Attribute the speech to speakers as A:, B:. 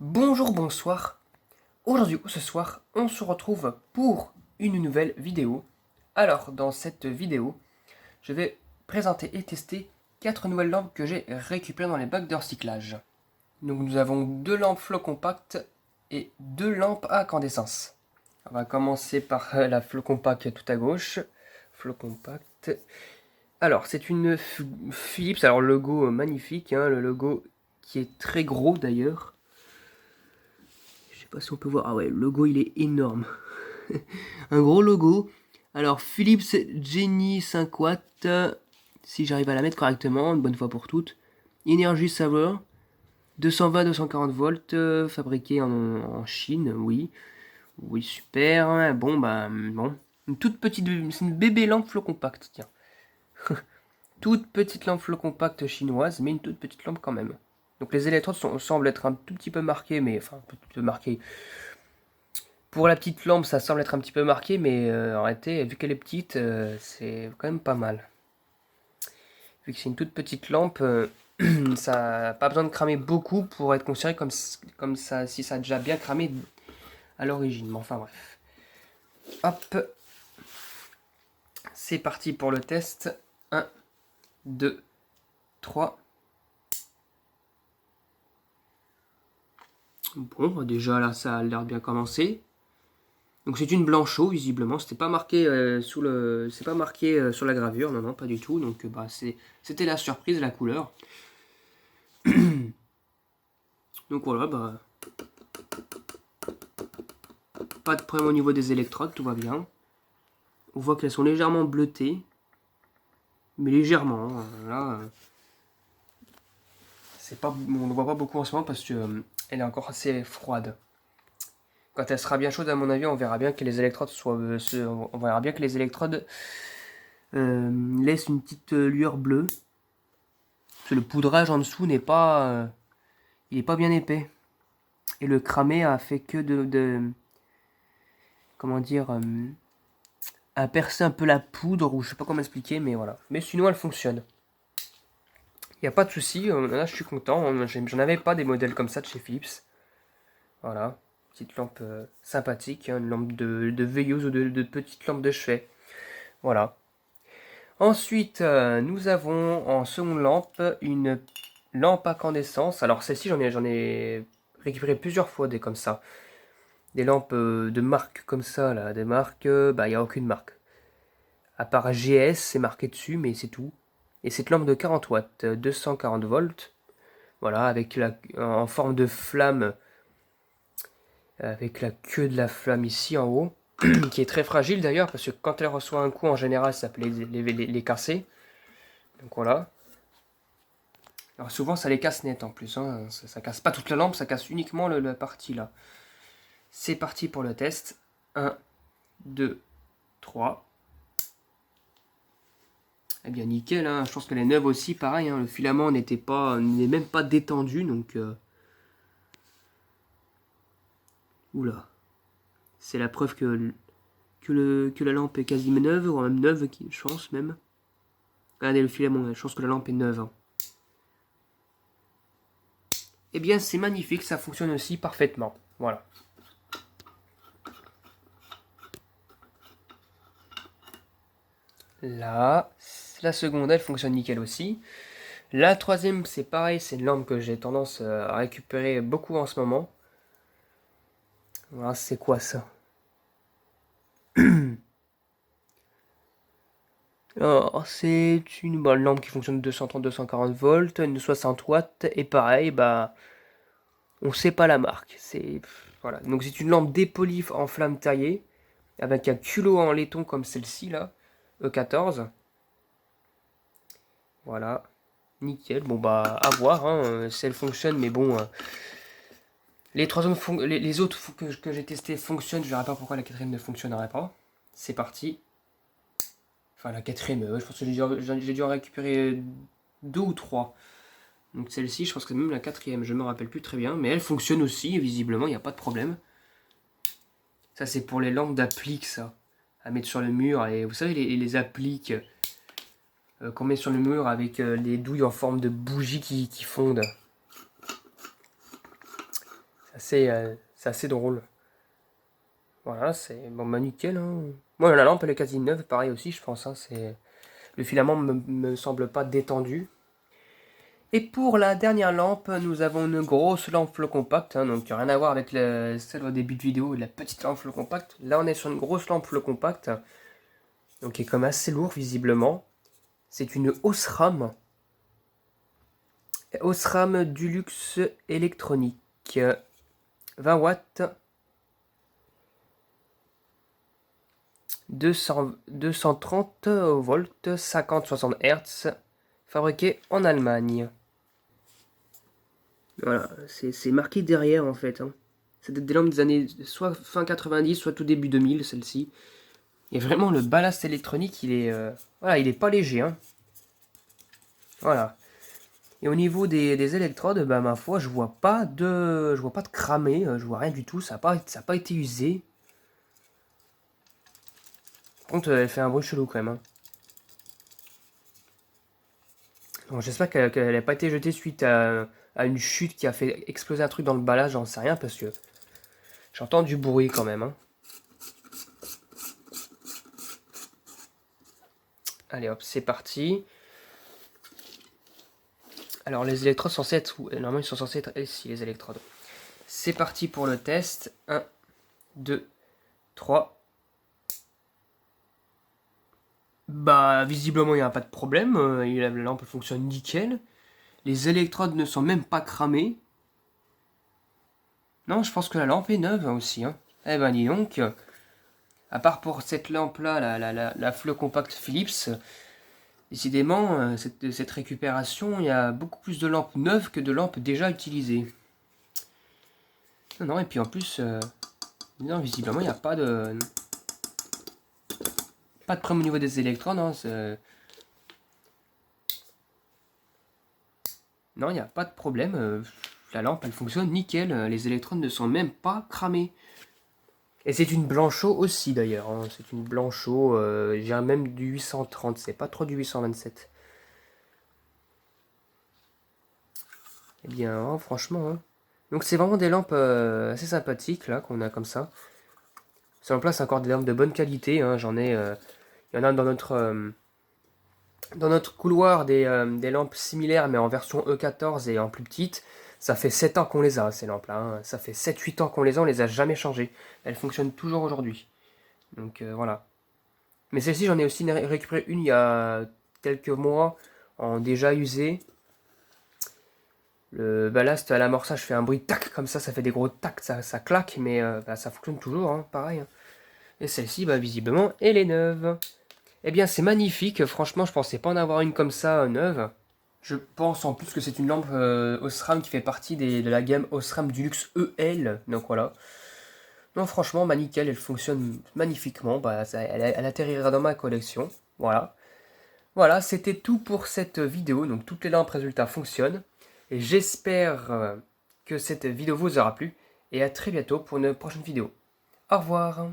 A: Bonjour, bonsoir. Aujourd'hui ou ce soir, on se retrouve pour une nouvelle vidéo. Alors, dans cette vidéo, je vais présenter et tester 4 nouvelles lampes que j'ai récupérées dans les bacs de recyclage. Donc nous avons 2 lampes flow compact et 2 lampes à incandescence. On va commencer par la flow compact tout à gauche. Flow compact. Alors, c'est une Philips, alors logo magnifique, hein, le logo qui est très gros d'ailleurs. Je sais pas si on peut voir. Ah ouais, le logo il est énorme. Un gros logo. Alors Philips Genie 5 watts. Si j'arrive à la mettre correctement, une bonne fois pour toutes. Energy Saver. 220-240 volts. Fabriqué en Chine, oui. Oui, super. Bon, bah, bon. Une toute petite. C'est une bébé lampe flow compact, tiens. Toute petite lampe flow compact chinoise, mais une toute petite lampe quand même. Donc les électrodes semblent être un tout petit peu marquées, mais enfin, un petit peu marquées. Pour la petite lampe, ça semble être un petit peu marqué, mais en réalité, vu qu'elle est petite, c'est quand même pas mal. Vu que c'est une toute petite lampe, ça n'a pas besoin de cramer beaucoup pour être considéré comme ça, si ça a déjà bien cramé à l'origine. Mais enfin bref. Hop, c'est parti pour le test. 1, 2, 3. Bon, déjà là, ça a l'air bien commencé. Donc c'est une blanchot visiblement, c'était pas marqué c'est pas marqué sur la gravure, non non pas du tout. Donc bah c'était la surprise, la couleur. Donc voilà, bah pas de problème au niveau des électrodes, tout va bien. On voit qu'elles sont légèrement bleutées, mais légèrement. Hein, là, c'est pas, on ne voit pas beaucoup en ce moment parce que elle est encore assez froide. Quand elle sera bien chaude, à mon avis, on verra bien que les électrodes on verra bien que les électrodes laissent une petite lueur bleue. Parce que le poudrage en dessous n'est pas, il est pas bien épais. Et le cramé a fait que comment dire, a percé un peu la poudre, ou je sais pas comment expliquer, mais voilà. Mais sinon, elle fonctionne. Il n'y a pas de souci, là je suis content. J'en avais pas des modèles comme ça de chez Philips. Voilà, petite lampe sympathique, hein, une lampe de veilleuse ou de petite lampe de chevet. Voilà. Ensuite, nous avons en seconde lampe une lampe à incandescence. Alors celle-ci, j'en ai récupéré plusieurs fois des comme ça. Des lampes de marque comme ça, là, des marques, bah il n'y a aucune marque. À part GS, c'est marqué dessus, mais c'est tout. Et cette lampe de 40 watts, 240 volts, voilà, en forme de flamme, avec la queue de la flamme ici en haut, qui est très fragile d'ailleurs, parce que quand elle reçoit un coup, en général, ça peut les casser. Donc voilà. Alors souvent, ça les casse net en plus, hein. Ça casse pas toute la lampe, ça casse uniquement la partie là. C'est parti pour le test. 1, 2, 3. Eh bien nickel, hein. Je pense que les neuves aussi, pareil, hein. Le filament n'est même pas détendu, donc... Oula. C'est la preuve que la lampe est quasiment neuve, ou même neuve, je pense même. Regardez le filament, je pense que la lampe est neuve. Hein. Eh bien c'est magnifique, ça fonctionne aussi parfaitement. Voilà. Là, la seconde, elle fonctionne nickel aussi. La troisième, c'est pareil, c'est une lampe que j'ai tendance à récupérer beaucoup en ce moment. Voilà, c'est quoi ça? Alors, c'est une bonne lampe qui fonctionne 230-240 volts, une 60 watts, et pareil, bah, on sait pas la marque. Voilà. Donc c'est une lampe dépolie en flamme taillée, avec un culot en laiton comme celle-ci là, E14. Voilà, nickel. Bon bah à voir hein, si elle fonctionne, mais bon, les autres que j'ai testés fonctionnent. Je verrai pas pourquoi la quatrième ne fonctionnerait pas. C'est parti. Enfin la quatrième, je pense que j'ai dû en récupérer deux ou trois. Donc celle-ci, je pense que c'est même la quatrième, je me rappelle plus très bien, mais elle fonctionne aussi, visiblement, il n'y a pas de problème. Ça c'est pour les lampes d'applique, ça, à mettre sur le mur. Et vous savez les appliques qu'on met sur le mur avec les douilles en forme de bougies qui fondent. C'est assez drôle. Voilà, c'est bon, bah nickel. Hein. Moi, la lampe, elle est quasi neuve, pareil aussi, je pense. Hein, le filament me semble pas détendu. Et pour la dernière lampe, nous avons une grosse lampe flow compact, hein, donc rien à voir avec celle au début de vidéo, la petite lampe flow compact. Là, on est sur une grosse lampe flow compact, donc qui est comme assez lourd visiblement. C'est une Osram. Osram Dulux électronique. 20 watts. 230 volts, 50-60 Hz. Fabriqué en Allemagne. Voilà, c'est marqué derrière en fait. Hein. C'est des lampes des années soit fin 90, soit tout début 2000, celle-ci. Et vraiment, le ballast électronique, voilà, il est pas léger. Hein. Voilà. Et au niveau des électrodes, bah, ma foi, je vois pas de cramé, je vois rien du tout, ça n'a pas été usé. Par contre, elle fait un bruit chelou quand même. Hein. Bon, j'espère qu'elle n'a pas été jetée suite à une chute qui a fait exploser un truc dans le ballast, j'en sais rien, parce que j'entends du bruit quand même. Hein. Allez hop, c'est parti. Alors les électrodes sont censées être où? Normalement ils sont censés être ici les électrodes. C'est parti pour le test. 1, 2, 3. Bah visiblement il n'y a pas de problème. La lampe fonctionne nickel. Les électrodes ne sont même pas cramées. Non, je pense que la lampe est neuve aussi. Hein. Eh ben dis donc. À part pour cette lampe là, la Flow Compact Philips. Décidément, cette récupération, il y a beaucoup plus de lampes neuves que de lampes déjà utilisées. Non, non, et puis en plus, non, visiblement, il n'y a pas de problème au niveau des électrodes. Hein, non, il n'y a pas de problème. La lampe, elle fonctionne nickel. Les électrodes ne sont même pas cramés. Et c'est une Blanchot aussi d'ailleurs. Hein, c'est une Blanchot, j'ai même du 830, c'est pas trop du 827. Eh bien, hein, franchement. Hein. Donc c'est vraiment des lampes assez sympathiques là qu'on a comme ça. Ces lampes là, c'est encore des lampes de bonne qualité. Hein, il y en a dans notre couloir des lampes similaires mais en version E14 et en plus petite. Ça fait 7 ans qu'on les a ces lampes là. Hein. Ça fait 7-8 ans qu'on les a, on les a jamais changées. Elles fonctionnent toujours aujourd'hui. Donc voilà. Mais celle-ci, j'en ai aussi récupéré une il y a quelques mois en déjà usé. Le ballast à l'amorçage fait un bruit tac comme ça fait des gros tac, ça claque, mais bah, ça fonctionne toujours, hein, pareil. Hein. Et celle-ci, bah, visiblement, elle est neuve. Eh bien, c'est magnifique, franchement, je pensais pas en avoir une comme ça neuve. Je pense en plus que c'est une lampe Osram qui fait partie de la gamme Osram Dulux EL, donc voilà. Non, franchement, bah, nickel, elle fonctionne magnifiquement, bah, elle atterrira dans ma collection, voilà. Voilà, c'était tout pour cette vidéo, donc toutes les lampes résultats fonctionnent. Et j'espère que cette vidéo vous aura plu. Et à très bientôt pour une prochaine vidéo. Au revoir.